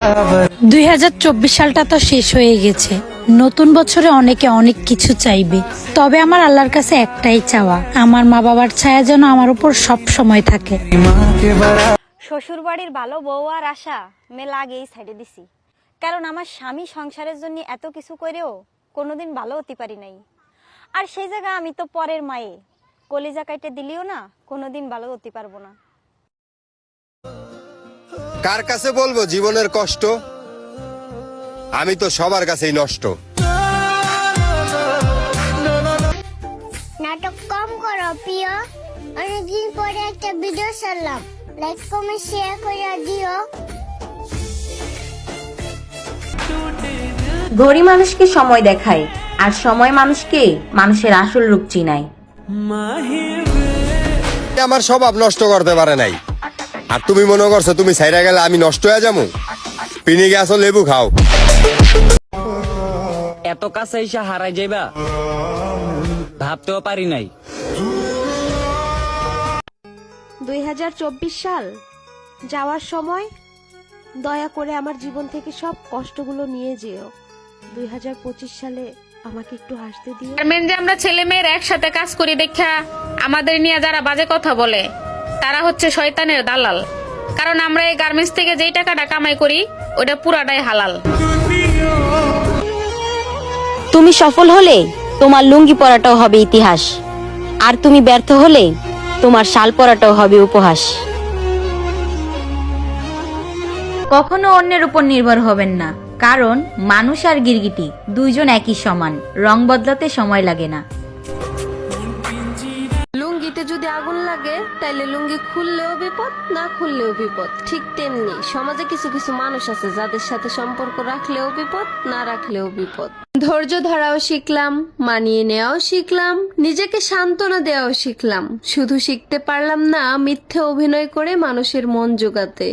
2024 সালটা তো শেষ হয়ে গেছে। নতুন বছরে অনেকে অনেক কিছু চাইবে, তবে আমার আল্লাহর কাছে একটাই চাওয়া, আমার মা বাবার ছায়া যেন আমার উপর সব সময় থাকে। শ্বশুর বাড়ির ভালো বউ আর আশা মেলা আগেই ছাইড়ে দিছি, কারণ আমার স্বামী সংসারের জন্য এত কিছু করেও কোনোদিন ভালো হতে পারি নাই। আর সেই জায়গা আমি তো পরের মায়ে, কলিজা কাইটে দিলিও না কোনোদিন ভালো হতে পারবো না। কার কাছে বলবো জীবনের কষ্ট, আমি তো সবার কাছেই নষ্ট। নাটক কম করো প্রিয়, অনেকদিন পরে একটা ভিডিও ছাড়লাম, লাইক কমেন্ট শেয়ার করে দিও। ঘড়ি মানুষকে সময় দেখায়, আর সময় মানুষকে মানুষের আসল রূপ চিনায়। আমার স্বভাব নষ্ট করতে পারে নাই, আর তুমি মনে করছো তুমি ছাইরা গেলে আমি নষ্ট হয়ে যাবো? পিনি গেছো, লেবু খাও। এত কাছে এসে হারাই যাইবা ভাবতেও পারি নাই। 2024 সাল যাওয়ার সময় দয়া করে আমার জীবন থেকে সব কষ্টগুলো নিয়ে যেও। 2025 সালে আমাকে একটু হাসতে দিও। গার্মেন্টে আমরা ছেলে মেয়ের একসাথে কাজ করি দেখা আমাদের নিয়ে যারা বাজে কথা বলে তারা হচ্ছে শয়তানের দালাল, কারণ আমরা এই গার্মেন্টস থেকে যেই টাকাটা কামাই করি ওটা পুরাটাই হালাল। তুমি সফল হলে তোমার লুঙ্গি পরাটাও হবে ইতিহাস, আর তুমি ব্যর্থ হলে তোমার শাল পরাটাও হবে উপহাস। কখনো অন্যের উপর নির্ভর হবেন না, কারণ মানুষ আর গিরগিটি দুইজন একই সমান, রং বদলাতে সময় লাগে না। লুঙ্গিতে যদি আগুন লাগে তাইলে লুঙ্গি খুললেও বিপদ, না খুললেও বিপদ। ঠিক তেমনি সমাজে কিছু কিছু মানুষ আছে যাদের সাথে সম্পর্ক রাখলেও বিপদ, না রাখলেও বিপদ। ধৈর্য ধরাও শিখলাম, মানিয়ে নেওয়াও শিখলাম, নিজেকে সান্ত্বনা দেওয়াও শিখলাম। শুধু শিখতে পারলাম না মিথ্যে অভিনয় করে মানুষের মন জোগাতে।